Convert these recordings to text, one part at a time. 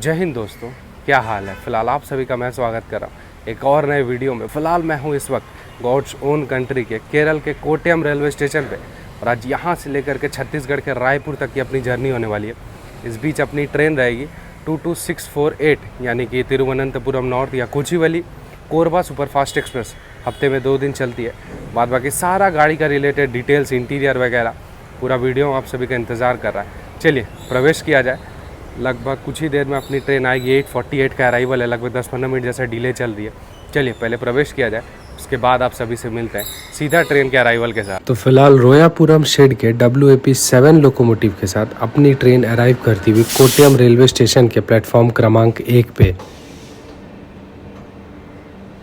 जय हिंद दोस्तों, क्या हाल है। फ़िलहाल आप सभी का मैं स्वागत कर रहा हूँ एक और नए वीडियो में। फ़िलहाल मैं हूँ इस वक्त गॉड्स ओन कंट्री के केरल के कोट्टयम रेलवे स्टेशन पे, और आज यहाँ से लेकर के छत्तीसगढ़ के रायपुर तक की अपनी जर्नी होने वाली है। इस बीच अपनी ट्रेन रहेगी 22648, यानी कि तिरुवनंतपुरम नॉर्थ या कोचुवेली कोरबा सुपरफास्ट एक्सप्रेस। हफ्ते में 2 दिन चलती है। बाद बाकी सारा गाड़ी का रिलेटेड डिटेल्स, इंटीरियर वगैरह पूरा वीडियो आप सभी का इंतज़ार कर रहा है। चलिए प्रवेश किया जाए। लगभग कुछ ही देर में अपनी ट्रेन आएगी। 8:48 का अराइवल है, लगभग 10-15 मिनट जैसा डिले चल रही है। चलिए पहले प्रवेश किया जाए, उसके बाद आप सभी से मिलते हैं सीधा ट्रेन के अराइवल के साथ। तो फिलहाल रोयापुरम शेड के WAP-7 लोकोमोटिव के साथ अपनी ट्रेन अराइव करती हुई कोट्टयम रेलवे स्टेशन के प्लेटफॉर्म क्रमांक 1 पे।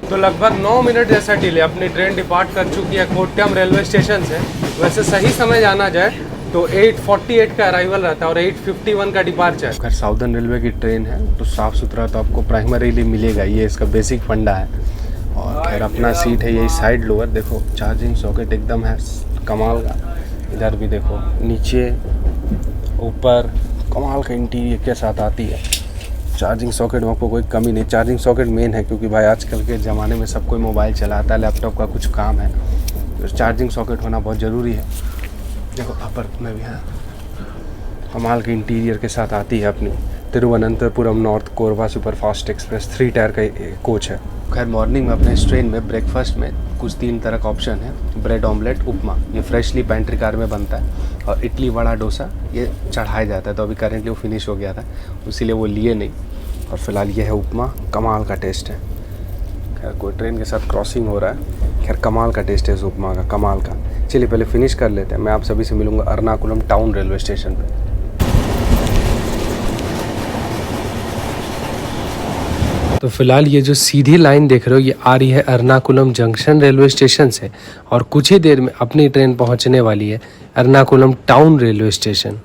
तो लगभग 9 मिनट जैसा डिले, अपनी ट्रेन डिपार्ट कर चुकी है कोट्टयम रेलवे स्टेशन से। वैसे सही समय जाना जाए तो 8:48 का अराइवल रहता है और 8:51 का डिपार्चर। खैर साउदर्न रेलवे की ट्रेन है तो साफ़ सुथरा तो आपको प्राइमरीली मिलेगा, ये इसका बेसिक फंडा है। और खैर अपना सीट है यही साइड लोअर। देखो चार्जिंग सॉकेट एकदम है कमाल का। इधर भी देखो, नीचे ऊपर कमाल का इंटीरियर के साथ आती है। चार्जिंग सॉकेट में आपको कोई कमी नहीं। चार्जिंग सॉकेट मेन है क्योंकि भाई आजकल के ज़माने में सब कोई मोबाइल चलाता है, लैपटॉप का कुछ काम है, तो चार्जिंग सॉकेट होना बहुत ज़रूरी है। देखो अपर में भी है, कमाल के इंटीरियर के साथ आती है अपनी Thiruvananthapuram north Korba superfast express. 3 tyre का कोच है। खैर मॉर्निंग में अपने इस ट्रेन में ब्रेकफास्ट में कुछ 3 तरह का ऑप्शन है। ब्रेड ऑमलेट, उपमा, ये फ्रेशली पेंट्री कार में बनता है। और इडली, वड़ा, डोसा ये चढ़ाया जाता है। तो अभी करेंटली वो फिनिश हो गया था, इसीलिए वो लिए नहीं। और फिलहाल ये है उपमा, कमाल का टेस्ट है। खैर कोई ट्रेन के साथ क्रॉसिंग हो रहा है। खैर कमाल का टेस्ट है इस उपमा का, कमाल का। चलिए पहले फिनिश कर लेते हैं। मैं आप सभी से मिलूंगा एर्नाकुलम टाउन रेलवे स्टेशन पे। तो फिलहाल ये जो सीधी लाइन देख रहे हो ये आ रही है एर्नाकुलम जंक्शन रेलवे स्टेशन से, और कुछ ही देर में अपनी ट्रेन पहुंचने वाली है एर्नाकुलम टाउन रेलवे स्टेशन।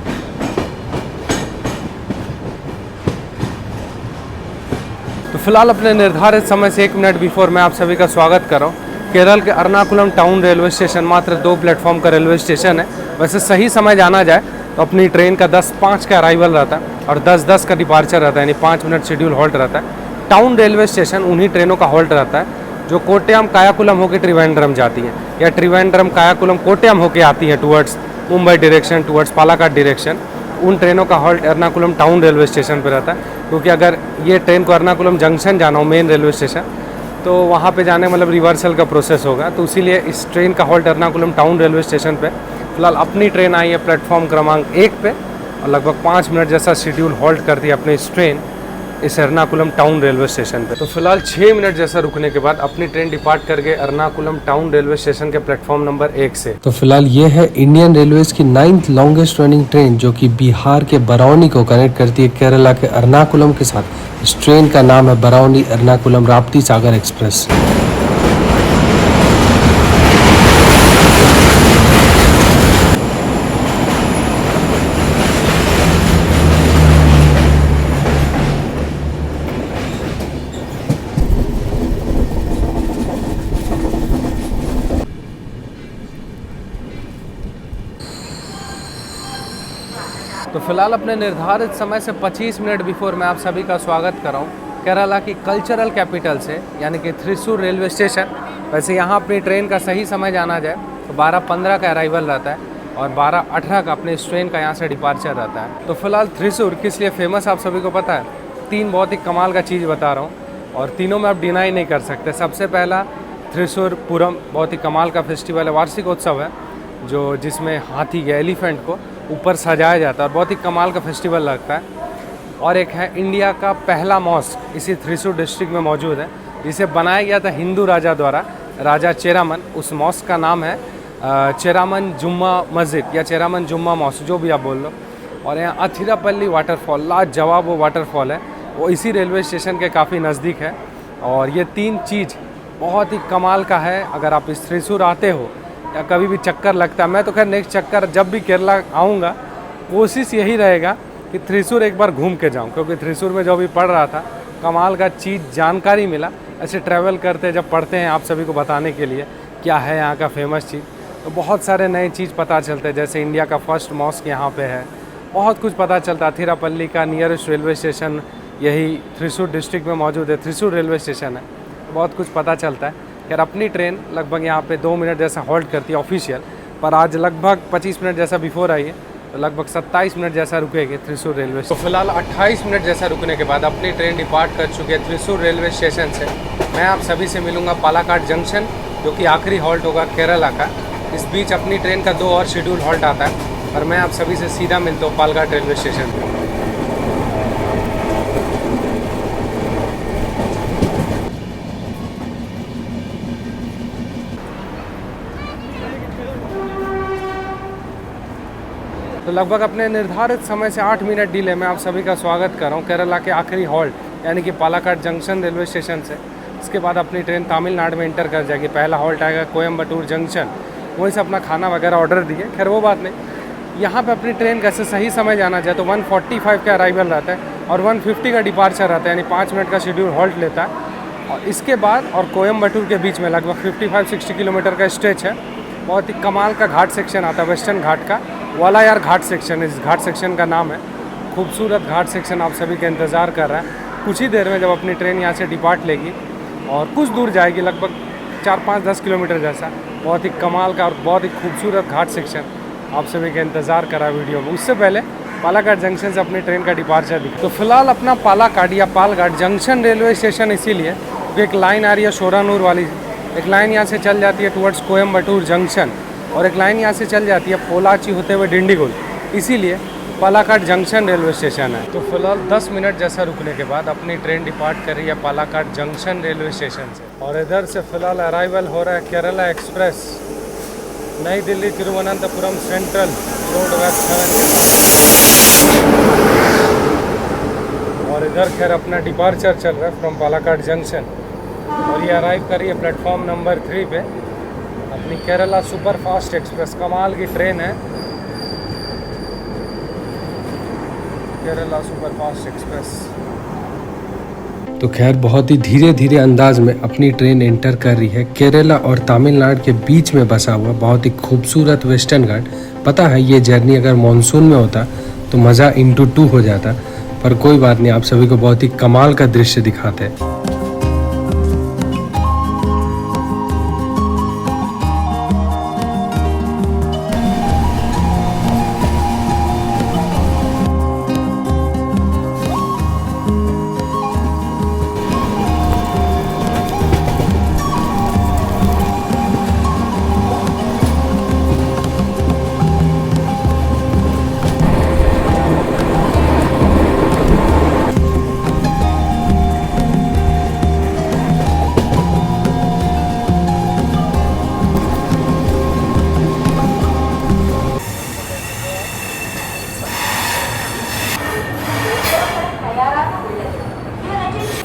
तो फिलहाल अपने निर्धारित समय से 1 मिनट बिफोर मैं आप सभी का स्वागत कर रहा हूँ केरल के एर्नाकुलम टाउन रेलवे स्टेशन। मात्र 2 प्लेटफॉर्म का रेलवे स्टेशन है। वैसे सही समय जाना जाए तो अपनी ट्रेन का 10:05 का अराइवल रहता है और 10:10 का डिपार्चर रहता है, यानी 5 मिनट शेड्यूल हॉल्ट रहता है। टाउन रेलवे स्टेशन उन्हीं ट्रेनों का हॉल्ट रहता है जो कोट्टयम कायाकुलम होकर त्रिवेंद्रम जाती हैं, या त्रिवेंद्रम कायाकुलम कोट्टयम होकर आती हैं towards Mumbai direction, towards Palakkad direction. उन ट्रेनों का halt Ernakulam town railway station पर रहता है। क्योंकि अगर ये ट्रेन को एर्नाकुलम जंक्शन जाना हो, मेन रेलवे स्टेशन, तो वहाँ पे जाने मतलब रिवर्सल का प्रोसेस होगा। तो इसीलिए इस ट्रेन का halt Ernakulam town railway station पे। फिलहाल अपनी ट्रेन आई है प्लेटफॉर्म क्रमांक 1 पे, और लगभग 5 मिनट जैसा शेड्यूल हॉल्ट करती है अपनी इस ट्रेन इस एर्नाकुलम टाउन रेलवे स्टेशन पे। तो फिलहाल 6 मिनट जैसा रुकने के बाद अपनी ट्रेन डिपार्ट करके एर्नाकुलम टाउन रेलवे स्टेशन के प्लेटफॉर्म नंबर 1 से। तो फिलहाल ये है इंडियन रेलवेज की 9th लॉन्गेस्ट रनिंग ट्रेन, जो कि बिहार के बरौनी को कनेक्ट करती है केरला के एर्नाकुलम के साथ। इस ट्रेन का नाम है बरौनी एर्नाकुलम राप्ती सागर एक्सप्रेस। तो फिलहाल अपने निर्धारित समय से 25 मिनट बिफोर मैं आप सभी का स्वागत कर रहा हूँ केरला की कल्चरल कैपिटल से, यानी कि थ्रिसूर रेलवे स्टेशन। वैसे यहाँ अपनी ट्रेन का सही समय जाना जाए तो 12:15 का अराइवल रहता है और 12:18 का अपने इस ट्रेन का यहाँ से डिपार्चर रहता है। तो फिलहाल थ्रिसूर किस लिए फेमस आप सभी को पता है। 3 बहुत ही कमाल का चीज़ बता रहा हूँ और तीनों में आप डिनाई नहीं कर सकते। सबसे पहला थ्रिसूर पुरम बहुत ही कमाल का फेस्टिवल है, वार्षिक उत्सव है, जो जिसमें हाथी के एलिफेंट को ऊपर सजाया जाता है और बहुत ही कमाल का फेस्टिवल लगता है। और एक है इंडिया का पहला मॉस्क, इसी थ्रिसूर डिस्ट्रिक्ट में मौजूद है, जिसे बनाया गया था हिंदू राजा द्वारा, राजा चेरामन। उस मॉस्क का नाम है चेरामन जुम्मा मस्जिद या चेरामन जुम्मा मॉस्क, जो भी आप बोल लो। और यहाँ अथिरापल्ली वाटरफॉल, लाजवाब वो वाटरफॉल है, वो इसी रेलवे स्टेशन के काफ़ी नज़दीक है। और ये 3 चीज़ बहुत ही कमाल का है। अगर आप इस थ्रिसूर आते हो या कभी भी चक्कर लगता है, मैं तो खैर नेक्स्ट चक्कर जब भी केरला आऊँगा कोशिश यही रहेगा कि थ्रिसूर एक बार घूम के जाऊँ, क्योंकि थ्रिसूर में जो भी पढ़ रहा था कमाल का चीज़ जानकारी मिला। ऐसे ट्रैवल करते जब पढ़ते हैं आप सभी को बताने के लिए क्या है यहाँ का फेमस चीज़, तो बहुत सारे नए चीज़ पता चलते हैं। जैसे इंडिया का फर्स्ट मॉस्क यहाँ पे है, बहुत कुछ पता चलता है। थिरापल्ली का नियरेस्ट रेलवे स्टेशन यही थ्रिसूर डिस्ट्रिक्ट में मौजूद है, थ्रिसूर रेलवे स्टेशन है। बहुत कुछ पता चलता है। खैर अपनी ट्रेन लगभग यहाँ पे 2 मिनट जैसा हॉल्ट करती है ऑफिशियल, पर आज लगभग 25 मिनट जैसा बिफोर आई है, तो लगभग 27 मिनट जैसा रुकेगी थ्रिसूर रेलवे। तो फिलहाल 28 मिनट जैसा रुकने के बाद अपनी ट्रेन डिपार्ट कर चुकी है थ्रिसूर रेलवे स्टेशन से। मैं आप सभी से मिलूँगा पालाकाड जंक्शन, जो कि आखिरी हॉल्ट होगा केरला का। इस बीच अपनी ट्रेन का 2 और शेड्यूल हॉल्ट आता है, और मैं आप सभी से सीधा मिलता हूँ पालघाट रेलवे स्टेशन पर। तो लगभग अपने निर्धारित समय से 8 मिनट डिले में आप सभी का स्वागत कर रहा हूँ केरला के आखिरी हॉल्ट यानी कि पालाकाड जंक्शन रेलवे स्टेशन से। इसके बाद अपनी ट्रेन तमिलनाडु में इंटर कर जाएगी। पहला हॉल्ट आएगा कोयम्बटूर जंक्शन, वहीं से अपना खाना वगैरह ऑर्डर दिए। खैर वो बात नहीं, यहाँ पे अपनी ट्रेन कैसे सही समय जाना जाए तो 1:45 का अराइवल रहता है और 1:50 का डिपार्चर रहता है, यानी 5 मिनट का शेड्यूल हॉल्ट लेता है। और इसके बाद और कोयम्बटूर के बीच में लगभग 55-60 किलोमीटर का स्ट्रेच है। बहुत ही कमाल का घाट सेक्शन आता है, वेस्टर्न घाट का वालायार घाट सेक्शन, इस घाट सेक्शन का नाम है। खूबसूरत घाट सेक्शन आप सभी का इंतज़ार कर रहा है। कुछ ही देर में जब अपनी ट्रेन यहाँ से डिपार्ट लेगी और कुछ दूर जाएगी, लगभग 4-5-10 किलोमीटर जैसा, बहुत ही कमाल का और बहुत ही खूबसूरत घाट सेक्शन आप सभी का इंतज़ार कर रहा है वीडियो में। उससे पहले पालाकाड जंक्शन से अपनी ट्रेन का डिपार्चर दिखा। तो फिलहाल अपना पालाकाड या पालघाट जंक्शन रेलवे स्टेशन इसीलिए एक लाइन आ रही है शोरानूर वाली, एक लाइन यहाँ से चल जाती है टुवर्ड्स कोयम्बटूर जंक्शन, और एक लाइन यहाँ से चल जाती है पोलाची होते हुए डिंडीगुल, इसीलिए पालाकाड जंक्शन रेलवे स्टेशन है। तो फिलहाल 10 मिनट जैसा रुकने के बाद अपनी ट्रेन डिपार्ट कर रही है पालाकाड जंक्शन रेलवे स्टेशन से। और इधर से फिलहाल अराइवल हो रहा है केरला एक्सप्रेस, नई Delhi Thiruvananthapuram central road west 7। और इधर खैर अपना डिपार्चर चल रहा है फ्रॉम पालाकाड जंक्शन, और ये अराइव कर रही है प्लेटफॉर्म नंबर 3 पे अपनी केरला सुपर फास्ट एक्सप्रेस। कमाल की ट्रेन है केरला सुपर फास्ट एक्सप्रेस। तो खैर बहुत ही धीरे धीरे अंदाज में अपनी ट्रेन एंटर कर रही है केरला और तमिलनाडु के बीच में बसा हुआ बहुत ही खूबसूरत वेस्टर्न घाट। पता है ये जर्नी अगर मानसून में होता तो मज़ा इंटू 2 हो जाता, पर कोई बात नहीं, आप सभी को बहुत ही कमाल का दृश्य दिखाते हैं।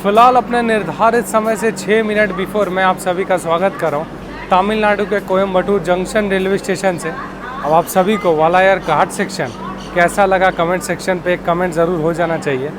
फिलहाल अपने निर्धारित समय से 6 मिनट बिफोर मैं आप सभी का स्वागत कर रहा हूँ तमिलनाडु के कोयम्बटूर जंक्शन रेलवे स्टेशन से। अब आप सभी को वालायार घाट सेक्शन कैसा लगा कमेंट सेक्शन पे एक कमेंट ज़रूर हो जाना चाहिए।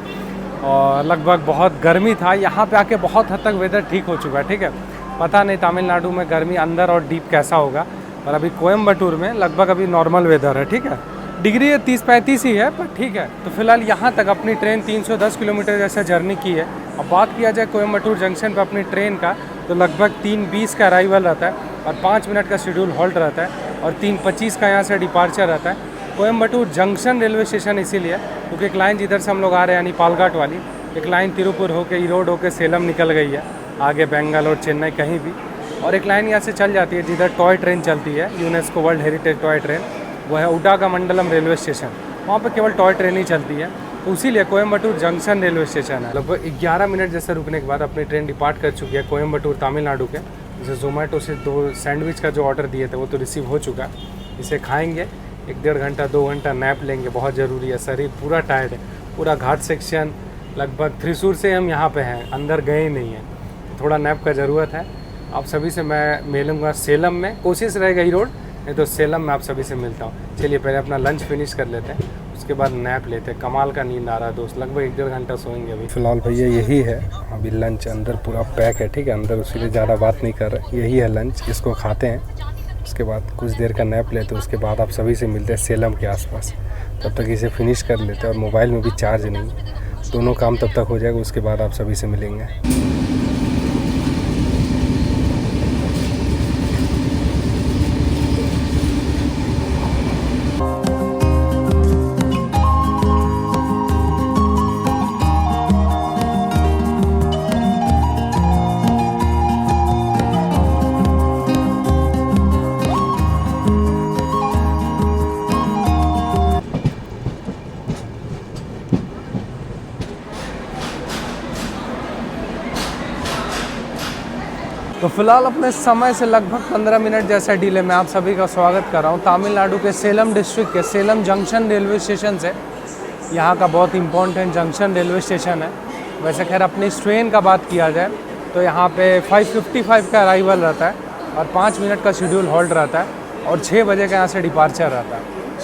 और लगभग बहुत गर्मी था, यहाँ पे आके बहुत हद तक वेदर ठीक हो चुका है। ठीक है, पता नहीं तमिलनाडु में गर्मी अंदर और डीप कैसा होगा, पर अभी कोयम्बटूर में लगभग अभी नॉर्मल वेदर है। ठीक है, डिग्री 30-35 ही है, पर ठीक है। तो फिलहाल यहाँ तक अपनी ट्रेन 310 किलोमीटर जैसा जर्नी की है। अब बात किया जाए कोयम्बटूर जंक्शन पर अपनी ट्रेन का, तो लगभग 3:20 का अराइवल रहता है और 5 मिनट का शेड्यूल हॉल्ट रहता है, और 3:25 का यहाँ से डिपार्चर रहता है। कोयम्बटूर जंक्शन रेलवे स्टेशन इसीलिए क्योंकि एक लाइन जिधर से हम लोग आ रहे हैं यानी पालघाट वाली, एक लाइन तिरुपुर होके ईरोड होके सेलम निकल गई है, आगे बेंगलोर चेन्नई कहीं भी, और एक लाइन यहाँ से चल जाती है जिधर टॉय ट्रेन चलती है, UNESCO world heritage toy train, वो है उडागमंडलम रेलवे स्टेशन। वहाँ पर केवल टॉय ट्रेन ही चलती है, तो इसीलिए कोयम्बटूर जंक्शन रेलवे स्टेशन है। लगभग 11 मिनट जैसे रुकने के बाद अपनी ट्रेन डिपार्ट कर चुकी है कोयम्बटूर तमिलनाडु के। जैसे जोमेटो से 2 सैंडविच का जो ऑर्डर दिए थे वो तो रिसीव हो चुका है, इसे खाएंगे, 1-1.5 घंटा 2 घंटा नैप लेंगे, बहुत ज़रूरी है, शरीर पूरा टायर्ड है। पूरा घाट सेक्शन लगभग थ्रिसूर से हम यहाँ पे हैं, अंदर गए ही नहीं हैं, थोड़ा नैप का ज़रूरत है। आप सभी से मैं मिलूँगा सेलम में, कोशिश रहेगा ही रोड, नहीं तो सेलम में आप सभी से मिलता हूँ। चलिए पहले अपना लंच फिनिश कर लेते हैं, उसके बाद नैप लेते हैं। कमाल का नींद आ रहा है दोस्त, लगभग 1-1.5 घंटा सोएंगे अभी। फिलहाल भैया यही है अभी लंच, अंदर पूरा पैक है। ठीक है, अंदर उसीलिए ज़्यादा बात नहीं कर रहे, यही है लंच, इसको खाते हैं, उसके बाद कुछ देर का नैप लेते हैं, उसके बाद आप सभी से मिलते हैं सेलम के आसपास। तब तक इसे फिनिश कर लेते हैं, और मोबाइल में भी चार्ज नहीं, दोनों काम तब तक हो जाएगा, उसके बाद आप सभी से मिलेंगे। तो फिलहाल अपने समय से लगभग 15 मिनट जैसा डिले में आप सभी का स्वागत कर रहा हूँ तमिलनाडु के सेलम डिस्ट्रिक्ट के सेलम जंक्शन रेलवे स्टेशन से। यहाँ का बहुत इम्पोर्टेंट जंक्शन रेलवे स्टेशन है। वैसे खैर अपनी इस ट्रेन का बात किया जाए तो यहाँ पे 5:55 का अराइवल रहता है और 5 मिनट का शेड्यूल होल्ड रहता है और 6 बजे का यहाँ से डिपार्चर रहता है।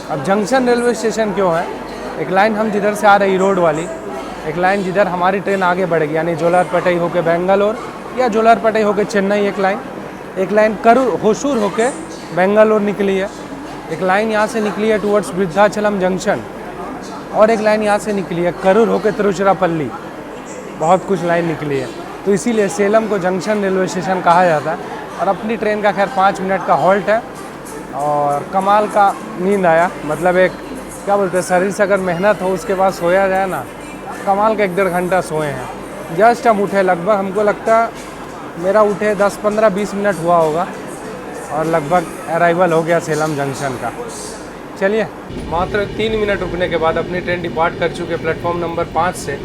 अब जंक्शन रेलवे स्टेशन क्यों है? एक लाइन हम जिधर से आ रही रोड वाली, एक लाइन जिधर हमारी ट्रेन आगे बढ़ेगी यानी जोलारपेटे होकर बेंगलोर या जोलारपेटे होके चेन्नई, एक लाइन करूर होसूर होके बेंगलोर निकली है, एक लाइन यहाँ से निकली है टुवर्ड्स वृद्धाचलम जंक्शन और एक लाइन यहाँ से निकली है करूर होके तिरुचिरापल्ली। बहुत कुछ लाइन निकली है, तो इसीलिए सेलम को जंक्शन रेलवे स्टेशन कहा जाता है। और अपनी ट्रेन का खैर 5 मिनट का हॉल्ट है और कमाल का नींद आया। मतलब एक क्या बोलते हैं, शरीर से अगर मेहनत हो उसके बाद सोया जाए ना, कमाल का 1-1.5 घंटा सोए हैं। जस्ट हम उठे, लगभग हमको लगता मेरा उठे 10-15-20 मिनट हुआ होगा और लगभग अराइवल हो गया सेलम जंक्शन का। चलिए, मात्र 3 मिनट रुकने के बाद अपनी ट्रेन डिपार्ट कर चुके प्लेटफॉर्म नंबर 5 से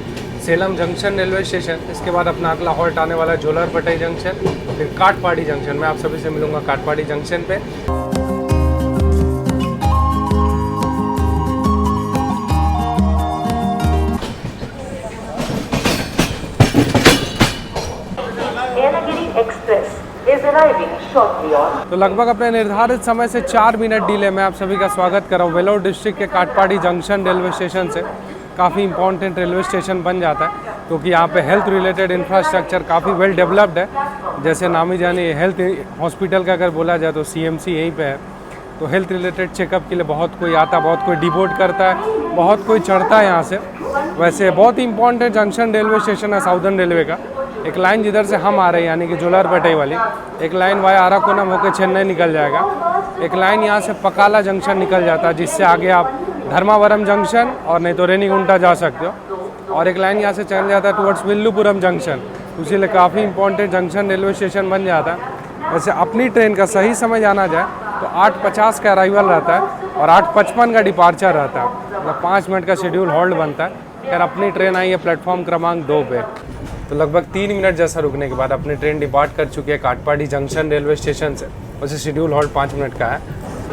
सेलम जंक्शन रेलवे स्टेशन। इसके बाद अपना अगला हॉल्ट आने वाला है जोलारपेटे जंक्शन, फिर काटपाड़ी जंक्शन। मैं आप सभी से मिलूँगा काटपाड़ी जंक्शन पे। तो लगभग अपने निर्धारित समय से 4 मिनट डिले में आप सभी का स्वागत कर रहा हूँ वेलोर डिस्ट्रिक्ट के काटपाड़ी जंक्शन रेलवे स्टेशन से। काफ़ी इंपॉर्टेंट रेलवे स्टेशन बन जाता है क्योंकि यहाँ पे हेल्थ रिलेटेड इंफ्रास्ट्रक्चर काफ़ी वेल डेवलप्ड है। जैसे नामी जानी हेल्थ हॉस्पिटल का अगर बोला जाए तो CMC यहीं पे है, तो हेल्थ रिलेटेड चेकअप के लिए बहुत कोई आता है, बहुत कोई डिपोर्ट करता है, बहुत कोई चढ़ता है यहाँ से। वैसे बहुत ही इंपॉर्टेंट जंक्शन रेलवे स्टेशन है साउदर्न रेलवे का। एक लाइन जिधर से हम आ रहे हैं यानी कि जोलारपेटे वाली, एक लाइन वाया आराकोनम होकर चेन्नई निकल जाएगा, एक लाइन यहाँ से पकाला जंक्शन निकल जाता है जिससे आगे आप धर्मावरम जंक्शन और नहीं तो रेनीगुंटा जा सकते हो, और एक लाइन यहाँ से चल जाता है टुवर्ड्स विल्लुपुरम जंक्शन। इसीलिए काफ़ी इंपॉर्टेंट जंक्शन रेलवे स्टेशन बन जाता है। वैसे अपनी ट्रेन का सही समय जाना जाए तो 8:50 का अराइवल रहता है और 8:55 का डिपार्चर रहता है, मतलब 5 मिनट का शेड्यूल होल्ड बनता है। खैर अपनी ट्रेन आई है प्लेटफॉर्म क्रमांक 2 पे। तो लगभग 3 मिनट जैसा रुकने के बाद अपनी ट्रेन डिपार्ट कर चुकी है काटपाड़ी जंक्शन रेलवे स्टेशन से। वैसे शेड्यूल हॉल्ट 5 मिनट का है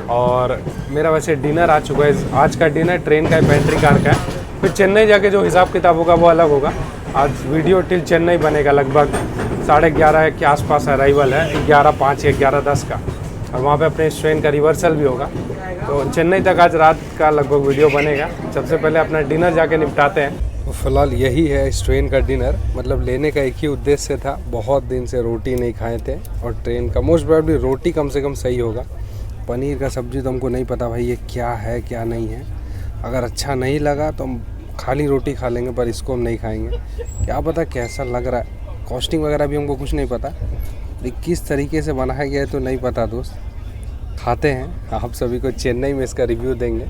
और मेरा वैसे डिनर आ चुका है। आज का डिनर ट्रेन का पेंट्री कार का है, फिर चेन्नई जाके जो हिसाब किताब होगा वो अलग होगा। आज वीडियो टिल चेन्नई बनेगा, लगभग 11:30 के आसपास अराइवल है, 11:05 या 11:10 का, और वहाँ पे अपने इस ट्रेन का रिवर्सल भी होगा। तो चेन्नई तक आज रात का लगभग वीडियो बनेगा। सबसे पहले अपना डिनर जाके निपटाते हैं। तो फिलहाल यही है इस ट्रेन का डिनर। मतलब लेने का एक ही उद्देश्य था, बहुत दिन से रोटी नहीं खाए थे और ट्रेन का मोस्ट प्रोबेबली रोटी कम से कम सही होगा। पनीर का सब्ज़ी तो हमको नहीं पता भाई ये क्या है क्या नहीं है। अगर अच्छा नहीं लगा तो हम खाली रोटी खा लेंगे, पर इसको हम नहीं खाएंगे। क्या पता कैसा लग रहा है, कॉस्टिंग वगैरह भी हमको कुछ नहीं पता, किस तरीके से बनाया गया है तो नहीं पता दोस्त। खाते हैं, आप सभी को चेन्नई में इसका रिव्यू देंगे।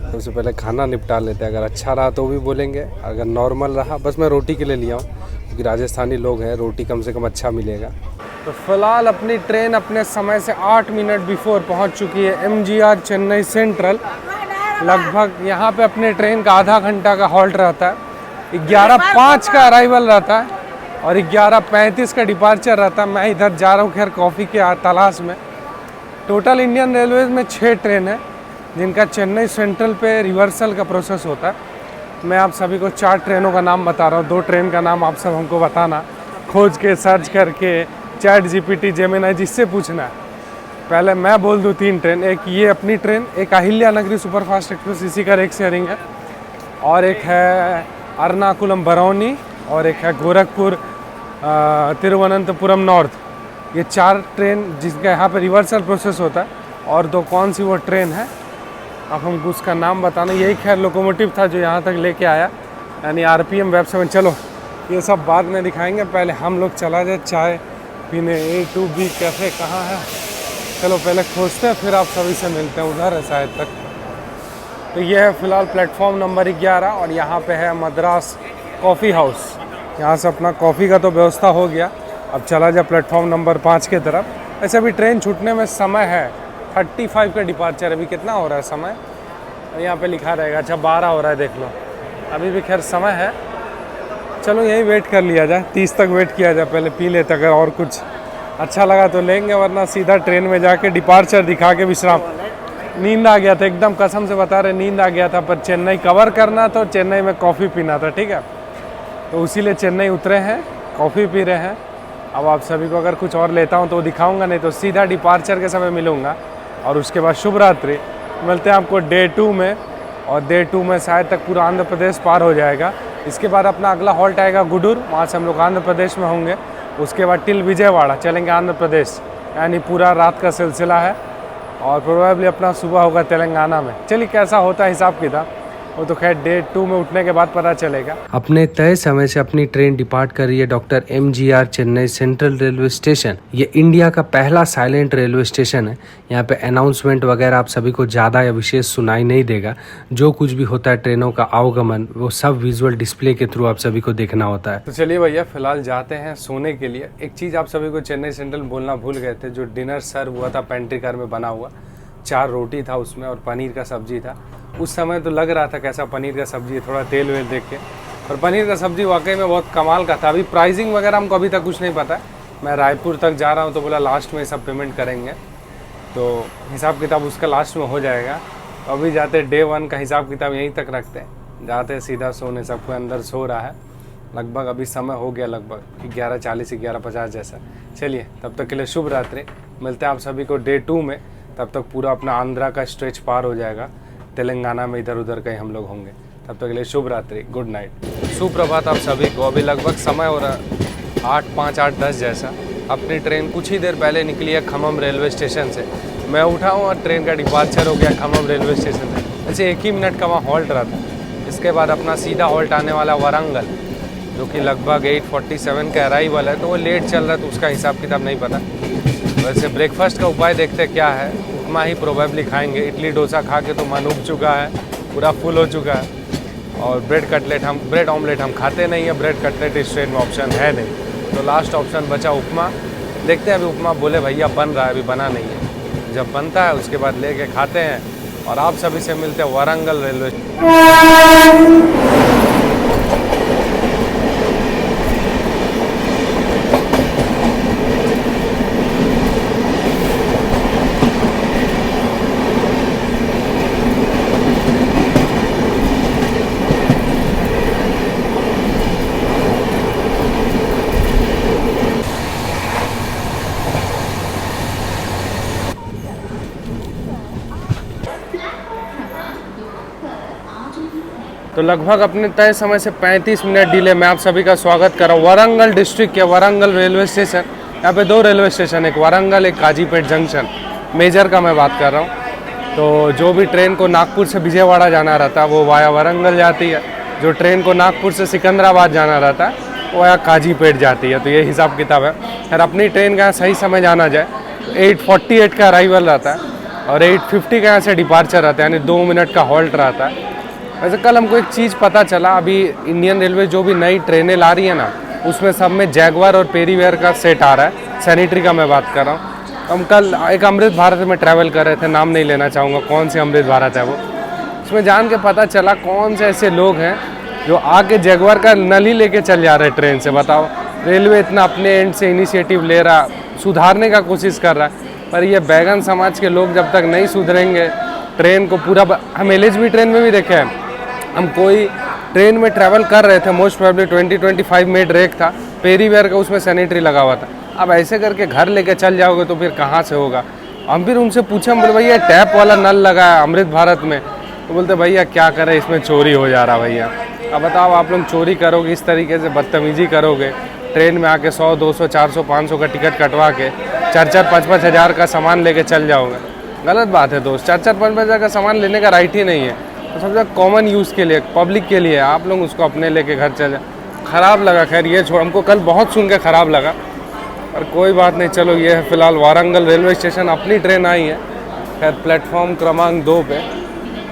तो सबसे पहले खाना निपटा लेते हैं, अगर अच्छा रहा तो भी बोलेंगे, अगर नॉर्मल रहा बस मैं रोटी के लिए लिया हूँ क्योंकि राजस्थानी लोग हैं, रोटी कम से कम अच्छा मिलेगा। तो फिलहाल अपनी ट्रेन अपने समय से 8 मिनट बिफोर पहुँच चुकी है MGR चेन्नई सेंट्रल। लगभग यहाँ पे अपने ट्रेन का आधा घंटा का हॉल्ट रहता है, 11:05 का अराइवल रहता है और 11:35 का डिपार्चर रहता है। मैं इधर जा रहा हूँ खैर कॉफ़ी के तलाश में। टोटल इंडियन रेलवेज में 6 ट्रेन है जिनका चेन्नई सेंट्रल पे रिवर्सल का प्रोसेस होता है। मैं आप सभी को 4 ट्रेनों का नाम बता रहा हूँ, 2 ट्रेन का नाम आप सब हमको बताना, खोज के सर्च करके ChatGPT जेमिनी जिससे पूछना है। पहले मैं बोल दूँ 3 ट्रेन। एक ये अपनी ट्रेन, एक अहिल्या नगरी सुपरफास्ट एक्सप्रेस, इसी का एक शेयरिंग है, और एक है अर्नाकुलम बरौनी, और एक है गोरखपुर तिरुवनंतपुरम नॉर्थ। ये 4 ट्रेन जिसका यहाँ पे रिवर्सल प्रोसेस होता है। और 2 कौन सी वो ट्रेन है अब हमको उसका नाम बताना। यही खैर लोकोमोटिव था जो यहाँ तक लेके आया यानी RPM वेब 7। चलो ये सब बाद में दिखाएंगे, पहले हम लोग चला जाए चाय पीने। A2B कैफ़े कहाँ है, चलो पहले खोजते हैं, फिर आप सभी से मिलते हैं। उधर है शायद तक। तो ये है फ़िलहाल प्लेटफॉर्म नंबर 11 और यहाँ पे है मद्रास कॉफ़ी हाउस। यहाँ से अपना कॉफ़ी का तो व्यवस्था हो गया, अब चला जाए प्लेटफॉर्म नंबर 5 के तरफ। ऐसे अभी ट्रेन छूटने में समय है 35 का डिपार्चर। अभी कितना हो रहा है समय, यहाँ पे लिखा रहेगा। अच्छा 12 हो रहा है, देख लो। अभी भी खैर समय है, चलो यही वेट कर लिया जाए, 30 तक वेट किया जाए। पहले पी लेते, अगर और कुछ अच्छा लगा तो लेंगे, वरना सीधा ट्रेन में जाके डिपार्चर दिखा के विश्राम। नींद आ गया था एकदम, कसम से बता रहे, नींद आ गया था। पर चेन्नई कवर करना था, चेन्नई में कॉफ़ी पीना था, ठीक है। तो उसीलिए चेन्नई उतरे हैं, कॉफ़ी पी रहे हैं। अब आप सभी को अगर कुछ और लेता हूँ तो दिखाऊंगा, नहीं तो सीधा डिपार्चर के समय मिलूँगा। और उसके बाद शुभ रात्रि, मिलते हैं आपको डे 2 में। और डे 2 में शायद तक पूरा आंध्र प्रदेश पार हो जाएगा। इसके बाद अपना अगला हॉल्ट आएगा गुडूर, वहाँ से हम लोग आंध्र प्रदेश में होंगे। उसके बाद टिल विजयवाड़ा चलेंगे आंध्र प्रदेश, यानी पूरा रात का सिलसिला है। और प्रोबेबली अपना सुबह होगा तेलंगाना में। चलिए कैसा होता है हिसाब किताब, वो तो खैर डे 2 में उठने के बाद पता चलेगा। अपने तय समय से अपनी ट्रेन डिपार्ट कर रही है doctor MGR Chennai central railway station. ये इंडिया का पहला साइलेंट रेलवे स्टेशन है। यहाँ पे अनाउंसमेंट वगैरह आप सभी को ज़्यादा या विशेष सुनाई नहीं देगा। जो कुछ भी होता है ट्रेनों का आवागमन, वो सब विजुअल डिस्प्ले के थ्रू आप सभी को देखना होता है। तो चलिए भैया फिलहाल जाते हैं सोने के लिए। एक चीज़ आप सभी को चेन्नई सेंट्रल बोलना भूल गए थे, जो डिनर सर्व हुआ था पेंट्री कार में बना हुआ, 4 रोटी था उसमें और पनीर का सब्जी था। उस समय तो लग रहा था कैसा पनीर का सब्जी है, थोड़ा तेल वेल देख के। और पनीर का सब्जी वाकई में बहुत कमाल का था। अभी प्राइसिंग वगैरह हमको अभी तक कुछ नहीं पता है। मैं रायपुर तक जा रहा हूँ तो बोला लास्ट में सब पेमेंट करेंगे, तो हिसाब किताब उसका लास्ट में हो जाएगा। तो अभी जाते डे 1 का हिसाब किताब यहीं तक रखते हैं, जाते सीधा सोने। सबको अंदर सो रहा है लगभग, अभी समय हो गया लगभग 11:40 11:50 जैसा। चलिए तब तक के लिए शुभ रात्रि, मिलते हैं आप सभी को डे 2 में। तब तक पूरा अपना आंध्रा का स्ट्रेच पार हो जाएगा, तेलंगाना में इधर उधर कहीं हम लोग होंगे। तब तक के लिए शुभ रात्रि, गुड नाइट, सुप्रभात आप सभी को। अभी लगभग समय हो रहा है 8:05 8:10 जैसा। अपनी ट्रेन कुछ ही देर पहले निकली है खम्मम रेलवे स्टेशन से। मैं उठा हूँ और ट्रेन का डिपार्चर हो गया खम्मम रेलवे स्टेशन से। ऐसे 1 ही मिनट का वहाँ हॉल्ट रहा था। इसके बाद अपना सीधा हॉल्ट आने वाला वारंगल, जो कि लगभग 8:47 का अराइवल है। तो वो लेट चल रहा है तो उसका हिसाब किताब नहीं पता। वैसे ब्रेकफास्ट का उपाय देखते क्या है, उपमा ही प्रोबेबली खाएंगे। इडली डोसा खा के तो मन उब चुका है, पूरा फुल हो चुका है। और ब्रेड ऑमलेट हम खाते नहीं है, ब्रेड कटलेट इस ट्रेन में ऑप्शन है नहीं। तो लास्ट ऑप्शन बचा उपमा। देखते हैं अभी उपमा बोले भैया बन रहा है, अभी बना नहीं है। जब बनता है उसके बाद लेके खाते हैं। और आप सभी से मिलते हैं वारंगल रेलवे। तो लगभग अपने तय समय से 35 मिनट डिले में आप सभी का स्वागत कर रहा हूँ वारंगल डिस्ट्रिक्ट के वारंगल रेलवे स्टेशन। यहाँ पे 2 रेलवे स्टेशन, एक वारंगल एक काजीपेट जंक्शन। मेजर का मैं बात कर रहा हूँ। तो जो भी ट्रेन को नागपुर से विजयवाड़ा जाना रहता है वो वाया वारंगल जाती है। जो ट्रेन को नागपुर से सिकंदराबाद जाना रहता है वो वाया काजीपेट जाती है। तो ये हिसाब किताब है। खैर अपनी ट्रेन का सही समय जाना जाए 8:48 का अराइवल रहता है और 8:50 का यहाँ से डिपार्चर रहता है, यानी 2 मिनट का हॉल्ट रहता है। वैसे कल हमको एक चीज़ पता चला, अभी इंडियन रेलवे जो भी नई ट्रेनें ला रही है ना, उसमें सब में जैगवार और पेरीवेयर का सेट आ रहा है। सैनिटरी का मैं बात कर रहा हूँ। हम कल एक अमृत भारत में ट्रैवल कर रहे थे, नाम नहीं लेना चाहूँगा कौन सी अमृत भारत है वो। उसमें जान के पता चला कौन से ऐसे लोग हैं जो आके जैगवार का नल ही लेके चल जा रहे हैं ट्रेन से। बताओ, रेलवे इतना अपने एंड से इनिशिएटिव ले रहा, सुधारने का कोशिश कर रहा है, पर ये बैगन समाज के लोग जब तक नहीं सुधरेंगे ट्रेन को पूरा। हम LHB ट्रेन में भी देखे हैं, हम कोई ट्रेन में ट्रैवल कर रहे थे, मोस्ट प्रोबेबली 20-25 मिनट रेक था, पेरीवेयर का उसमें सैनिटरी लगा हुआ था। अब ऐसे करके घर लेके चल जाओगे तो फिर कहाँ से होगा। हम फिर उनसे पूछे, हम बोले भैया टैप वाला नल लगा है अमृत भारत में, तो बोलते भैया क्या करें इसमें चोरी हो जा रहा भैया। अब बताओ आप लोग चोरी करोगे, इस तरीके से बदतमीजी करोगे, ट्रेन में आके 100 200 400 500 का टिकट कटवा के 4-4 5-5 हज़ार का सामान लेके चल जाओगे, गलत बात है दोस्त। 4-4 5-5 हज़ार का सामान लेने का राइट ही नहीं है। सबसे कॉमन यूज़ के लिए, पब्लिक के लिए, आप लोग उसको अपने लेके घर चले जाए। ख़राब लगा, खैर ये छोड़, हमको कल बहुत सुन के ख़राब लगा, पर कोई बात नहीं। चलो ये है फ़िलहाल वारंगल रेलवे स्टेशन, अपनी ट्रेन आई है। खैर प्लेटफॉर्म क्रमांक 2 पे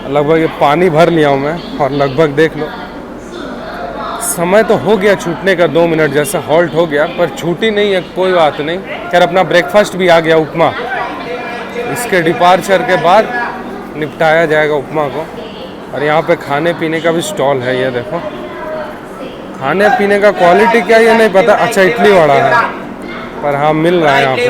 लगभग ये पानी भर लिया हूँ मैं, और लगभग देख लो समय तो हो गया छूटने का, 2 मिनट जैसा हॉल्ट हो गया, पर छूटी नहीं है, कोई बात नहीं। खैर अपना ब्रेकफास्ट भी आ गया, उपमा। इसके डिपार्चर के बाद निपटाया जाएगा उपमा को। और यहाँ पे खाने पीने का भी स्टॉल है, ये देखो। खाने पीने का क्वालिटी क्या ये नहीं पता। अच्छा इडली वड़ा है, पर हाँ मिल रहा है यहाँ पे।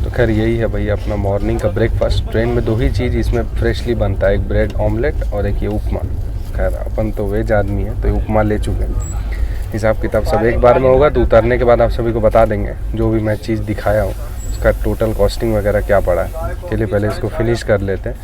तो खैर यही है भैया अपना मॉर्निंग का ब्रेकफास्ट। ट्रेन में 2 ही चीज़ इसमें फ्रेशली बनता है, एक ब्रेड ऑमलेट और एक ये उपमा। खैर अपन तो वेज आदमी है तो ये उपमा ले चुके हैं। हिसाब किताब सब एक बार में होगा, तो उतरने के बाद आप सभी को बता देंगे जो भी मैं चीज़ दिखाया हूँ उसका टोटल कॉस्टिंग वगैरह क्या पड़ा है। चलिए पहले इसको फिनिश कर लेते हैं।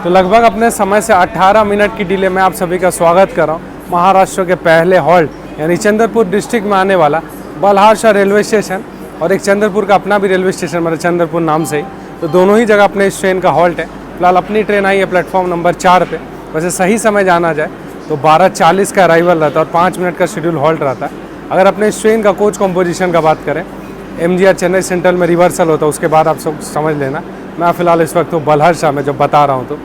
तो लगभग अपने समय से 18 मिनट की डिले में आप सभी का स्वागत कर रहा हूँ महाराष्ट्र के पहले हॉल्ट यानी चंद्रपुर डिस्ट्रिक्ट में आने वाला बल्हारशाह रेलवे स्टेशन, और एक चंद्रपुर का अपना भी रेलवे स्टेशन मतलब चंद्रपुर नाम से ही। तो दोनों ही जगह अपने इस ट्रेन का हॉल्ट है। फिलहाल अपनी ट्रेन आई है प्लेटफॉर्म नंबर 4 पे। वैसे सही समय जाना जाए तो 12:40 का अराइवल रहता है और 5 मिनट का शेड्यूल हॉल्ट रहता है। अगर अपने इस ट्रेन का कोच कॉम्पोजिशन का बात करें, MGR चेन्नई सेंट्रल में रिवर्सल होता है, उसके बाद आप सब समझ लेना। मैं फ़िलहाल इस वक्त तो बल्हारशाह में जब बता रहा हूँ, तो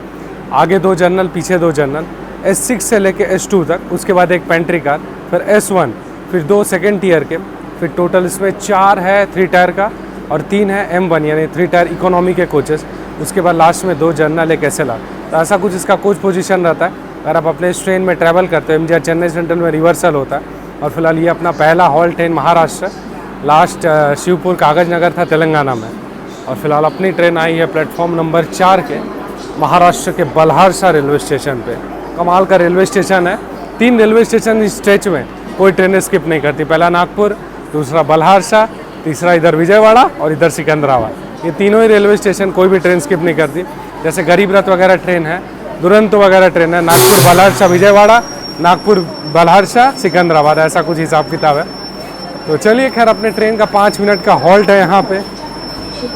आगे 2 जनरल, पीछे 2 जनरल, S6 से लेके S2 तक, उसके बाद एक पेंट्री कार, फिर S1, फिर 2 सेकेंड टीयर के, फिर टोटल इसमें 4 है 3 टायर का और 3 है M1 यानी 3 टायर इकोनॉमी के कोचेस। उसके बाद लास्ट में 2 जनरल, एक SLR। तो ऐसा कुछ इसका कोच पोजीशन रहता है। अगर आप अपने इस ट्रेन में ट्रैवल करते हो, MGR चेन्नई सेंट्रल में रिवर्सल होता है। और फिलहाल ये अपना पहला हॉल्ट है महाराष्ट्र, लास्ट शिवपुर कागज नगर था तेलंगाना में। और फिलहाल अपनी ट्रेन आई है प्लेटफॉर्म नंबर 4 के महाराष्ट्र के बल्हारशाह रेलवे स्टेशन पे। कमाल का रेलवे स्टेशन है। 3 रेलवे स्टेशन इस स्ट्रेच में कोई ट्रेनें स्किप नहीं करती। पहला नागपुर, दूसरा बल्हारशाह, तीसरा इधर विजयवाड़ा और इधर सिकंदराबाद। ये तीनों ही रेलवे स्टेशन कोई भी ट्रेन स्किप नहीं करती। जैसे गरीब रथ वगैरह ट्रेन है, दुरंतो वगैरह ट्रेन है, नागपुर बल्हारशाह विजयवाड़ा, नागपुर बल्हारशाह सिकंदराबाद, ऐसा कुछ हिसाब किताब है। तो चलिए खैर अपने ट्रेन का 5 मिनट का हॉल्ट है यहाँ पे,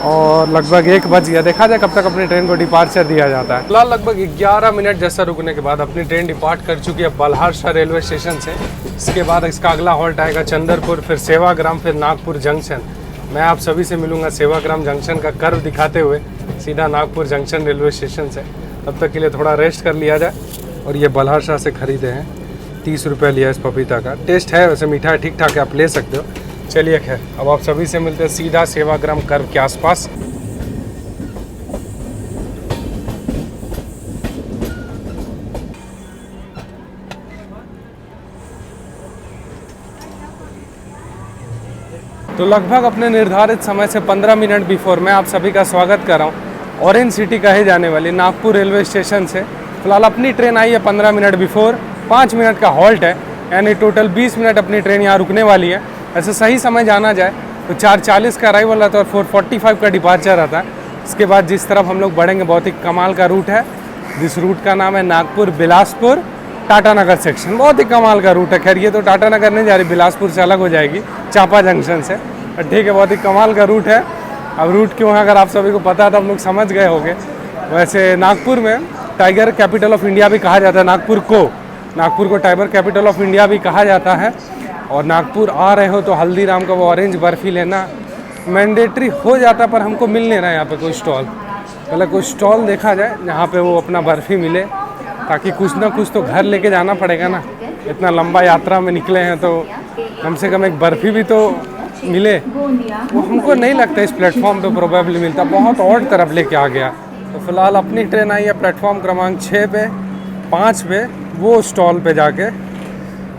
और लगभग 1 बज गया। देखा जाए कब तक अपनी ट्रेन को डिपार्चर दिया जाता है। फिलहाल लगभग 11 मिनट जैसा रुकने के बाद अपनी ट्रेन डिपार्ट कर चुकी है बल्हारशाह रेलवे स्टेशन से। इसके बाद इसका अगला हॉल्ट आएगा चंद्रपुर, फिर सेवाग्राम, फिर नागपुर जंक्शन। मैं आप सभी से मिलूंगा सेवाग्राम जंक्शन का कर्व दिखाते हुए सीधा नागपुर जंक्शन रेलवे स्टेशन से। तब तक के लिए थोड़ा रेस्ट कर लिया जाए। और ये बल्हारशाह से ख़रीदे हैं, 30 रुपये लिया इस पपीता का। टेस्ट है वैसे, मीठा है, ठीक ठाक है, आप ले सकते हो। चलिए खैर अब आप सभी से मिलते हैं सीधा सेवाग्राम कर्व के आसपास। तो लगभग अपने निर्धारित समय से 15 मिनट बिफोर मैं आप सभी का स्वागत कर रहा हूँ ऑरेंज सिटी कहे जाने वाली नागपुर रेलवे स्टेशन से। फिलहाल अपनी ट्रेन आई है 15 मिनट बिफोर, 5 मिनट का हॉल्ट है, यानी टोटल 20 मिनट अपनी ट्रेन यहाँ रुकने वाली है। ऐसे सही समय जाना जाए तो 4:40 का अराइवल रहता है और 4:45 का डिपार्चर रहता है। इसके बाद जिस तरफ हम लोग बढ़ेंगे बहुत ही कमाल का रूट है, जिस रूट का नाम है नागपुर बिलासपुर टाटा नगर सेक्शन। बहुत ही कमाल का रूट है। खैर ये तो टाटा नगर नहीं जा रही, बिलासपुर से अलग हो जाएगी चांपा जंक्शन से। ठीक है, बहुत ही कमाल का रूट है। अब रूट क्यों है अगर आप सभी को पता है तो आप लोग समझ गए होंगे। वैसे नागपुर में टाइगर कैपिटल ऑफ इंडिया भी कहा जाता है। नागपुर को टाइगर कैपिटल ऑफ इंडिया भी कहा जाता है। और नागपुर आ रहे हो तो हल्दीराम का वो ऑरेंज बर्फ़ी लेना मैंडेटरी हो जाता, पर हमको मिल नहीं रहा है यहाँ पे कोई स्टॉल। पहले कोई स्टॉल देखा जाए जहाँ पे वो अपना बर्फ़ी मिले, ताकि कुछ ना कुछ तो घर लेके जाना पड़ेगा ना। इतना लंबा यात्रा में निकले हैं तो कम से कम एक बर्फ़ी भी तो मिले। वो हमको नहीं लगता इस प्लेटफॉर्म पे प्रोबेबली मिलता, बहुत और तरफ लेके आ गया। तो फिलहाल अपनी ट्रेन आई है प्लेटफॉर्म क्रमांक 6 पे, 5 पे, वो स्टॉल पे जाके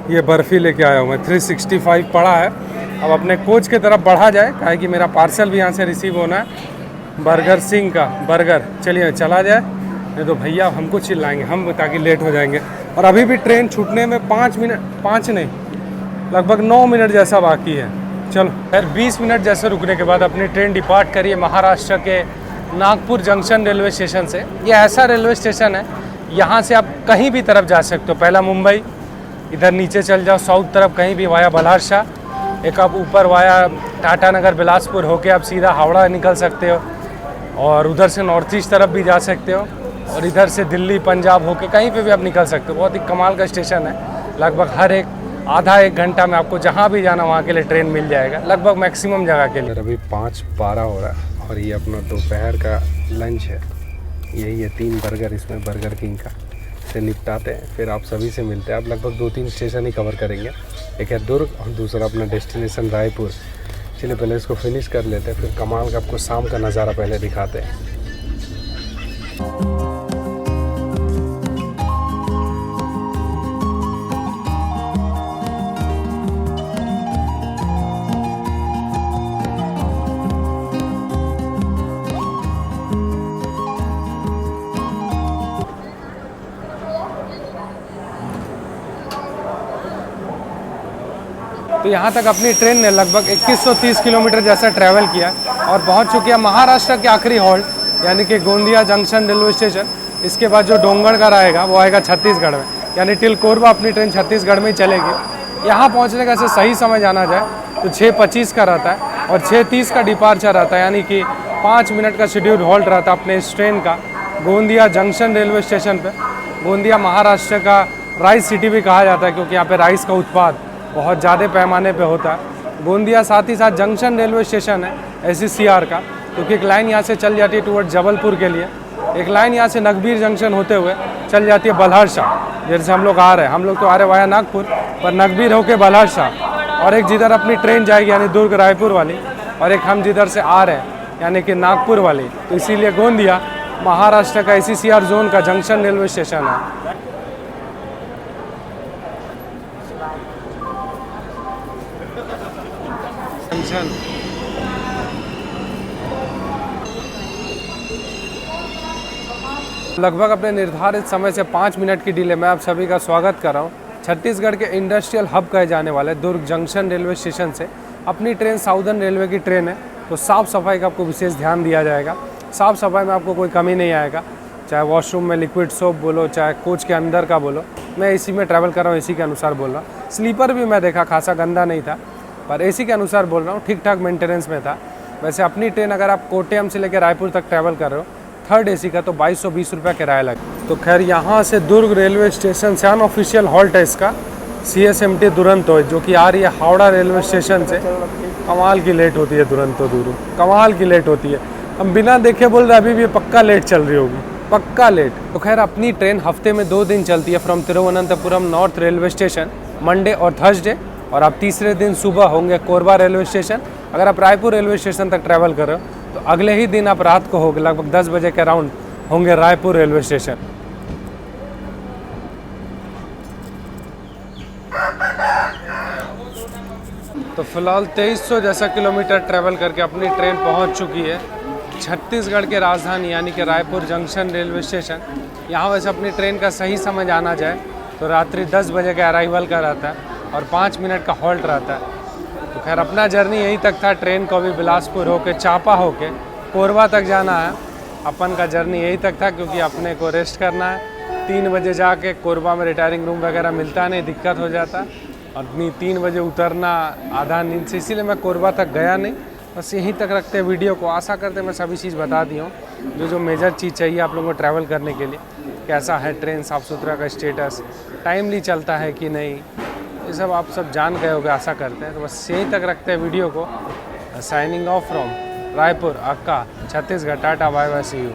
ये बर्फ़ी लेके आया हूँ मैं। 365 पड़ा है। अब अपने कोच के तरफ बढ़ा जाए, काहे कि मेरा पार्सल भी यहाँ से रिसीव होना है, बर्गर सिंह का बर्गर। चलिए चला जाए, नहीं तो भैया हमको चिल्लाएंगे हम, ताकि लेट हो जाएंगे। और अभी भी ट्रेन छूटने में 5 नहीं लगभग 9 मिनट जैसा बाकी है। चलो खैर 20 मिनट जैसे रुकने के बाद अपनी ट्रेन डिपार्ट करी है महाराष्ट्र के नागपुर जंक्शन रेलवे स्टेशन से। ये ऐसा रेलवे स्टेशन है यहाँ से आप कहीं भी तरफ जा सकते हो। पहला मुंबई, इधर नीचे चल जाओ साउथ तरफ कहीं भी वाया बल्हारशाह, एक आप ऊपर वाया टाटा नगर बिलासपुर होके आप सीधा हावड़ा निकल सकते हो, और उधर से नॉर्थ ईस्ट तरफ भी जा सकते हो, और इधर से दिल्ली पंजाब होके कहीं पे भी आप निकल सकते हो। बहुत ही कमाल का स्टेशन है। लगभग हर एक आधा एक घंटा में आपको जहाँ भी जाना वहाँ के लिए ट्रेन मिल जाएगा, लगभग मैक्सिमम जगह के लिए। अभी 5:12 हो रहा है और ये अपना दोपहर का लंच है। यही है 3 बर्गर इसमें बर्गर किंग का से निपटाते हैं, फिर आप सभी से मिलते हैं। आप लगभग 2-3 स्टेशन ही कवर करेंगे, एक है दुर्ग और दूसरा अपना डेस्टिनेशन रायपुर। चलिए पहले इसको फिनिश कर लेते हैं, फिर कमाल का आपको शाम का नज़ारा पहले दिखाते हैं। तो यहाँ तक अपनी ट्रेन ने लगभग 2130 किलोमीटर जैसा ट्रैवल किया और पहुँच चुकी है महाराष्ट्र के आखिरी हॉल्ट यानी कि गोंदिया जंक्शन रेलवे स्टेशन। इसके बाद जो डोंगरगढ़ आएगा वो आएगा छत्तीसगढ़ में, यानी टिल कोरबा अपनी ट्रेन छत्तीसगढ़ में ही चलेगी। यहाँ पहुँचने का सही समय जाना जाए तो 6:25 का रहता है और 6:30 का डिपार्चर रहता है, यानी कि 5 मिनट का शेड्यूल हॉल्ट रहता है अपने इस ट्रेन का गोंदिया जंक्शन रेलवे स्टेशन पर। गोंदिया महाराष्ट्र का राइस सिटी भी कहा जाता है क्योंकि यहाँ पर राइस का उत्पाद बहुत ज़्यादा पैमाने पे होता है। गोंदिया साथ ही साथ जंक्शन रेलवे स्टेशन है SECR का, क्योंकि एक लाइन यहाँ से चल जाती है टूवर्ड जबलपुर के लिए, एक लाइन यहाँ से नगबीर जंक्शन होते हुए चल जाती है बल्हारशाह। जैसे हम लोग आ रहे हैं, हम लोग तो आ रहे वाया नागपुर, पर नगबीर होके बल्हारशाह, और एक जिधर अपनी ट्रेन जाएगी यानी दुर्ग रायपुर वाली, और एक हम जिधर से आ रहे हैं यानी कि नागपुर वाली। तो इसीलिए गोंदिया महाराष्ट्र का SECR जोन का जंक्शन रेलवे स्टेशन है। लगभग अपने निर्धारित समय से 5 मिनट की डिले में आप सभी का स्वागत कर रहा हूँ छत्तीसगढ़ के इंडस्ट्रियल हब कहे जाने वाले दुर्ग जंक्शन रेलवे स्टेशन से। अपनी ट्रेन साउदर्न रेलवे की ट्रेन है, तो साफ़ सफाई का आपको विशेष ध्यान दिया जाएगा। साफ़ सफाई में आपको कोई कमी नहीं आएगा, चाहे वॉशरूम में लिक्विड सोप बोलो, चाहे कोच के अंदर का बोलो। मैं AC में ट्रैवल कर रहा हूँ, इसी के अनुसार बोल रहा हूँ। स्लीपर भी मैं देखा खासा गंदा नहीं था, पर AC के अनुसार बोल रहा हूँ, ठीक ठाक मेंटेनेंस में था। वैसे अपनी ट्रेन अगर आप कोट्टयम से लेकर रायपुर तक ट्रैवल कर रहे हो थर्ड AC का, तो 2220 रुपये किराया लगे। तो खैर यहाँ से दुर्ग रेलवे स्टेशन से अनऑफिशियल हॉल्ट है इसका CSMT दुरंतो, जो कि आ रही है हावड़ा रेलवे स्टेशन से। कमाल की लेट होती है दुरंतो दुर्ग, कमाल की लेट होती है। हम बिना देखे बोल रहे अभी भी पक्का लेट चल रही होगी, पक्का लेट। तो खैर अपनी ट्रेन हफ्ते में 2 दिन चलती है, from Thiruvananthapuram north railway station Monday और थर्सडे, और आप तीसरे दिन सुबह होंगे कोरबा रेलवे स्टेशन। अगर आप रायपुर रेलवे स्टेशन तक ट्रैवल कर रहे हो तो अगले ही दिन आप रात को होंगे लगभग 10 बजे के अराउंड होंगे रायपुर रेलवे स्टेशन। तो फिलहाल 2300 जैसा किलोमीटर ट्रैवल करके अपनी ट्रेन पहुंच चुकी है छत्तीसगढ़ के राजधानी यानी कि रायपुर जंक्शन रेलवे स्टेशन। यहाँ वैसे अपनी ट्रेन का सही समय जाना जाए तो रात्रि 10 बजे का अराइवल का रहता है और 5 मिनट का हॉल्ट रहता है। तो खैर अपना जर्नी यहीं तक था। ट्रेन को अभी बिलासपुर होके चापा होके कोरबा तक जाना है। अपन का जर्नी यहीं तक था क्योंकि अपने को रेस्ट करना है। 3 बजे जाके कोरबा में रिटायरिंग रूम वगैरह मिलता नहीं, दिक्कत हो जाता, और 3 बजे उतरना आधा नींद से, इसीलिए मैं कोरबा तक गया नहीं। बस यहीं तक रखते हैं वीडियो को। आशा करते मैं सभी चीज़ बता दी हूँ, जो मेजर चीज़ चाहिए आप लोगों को ट्रैवल करने के लिए। कैसा है ट्रेन, साफ़ सुथरा का स्टेटस, टाइमली चलता है कि नहीं, ये सब आप सब जान गए होगे आशा करते हैं। तो बस यहीं तक रखते हैं वीडियो को। साइनिंग ऑफ फ्रॉम रायपुर, अक्का, Chhattisgarh. Tata, bye bye, see you.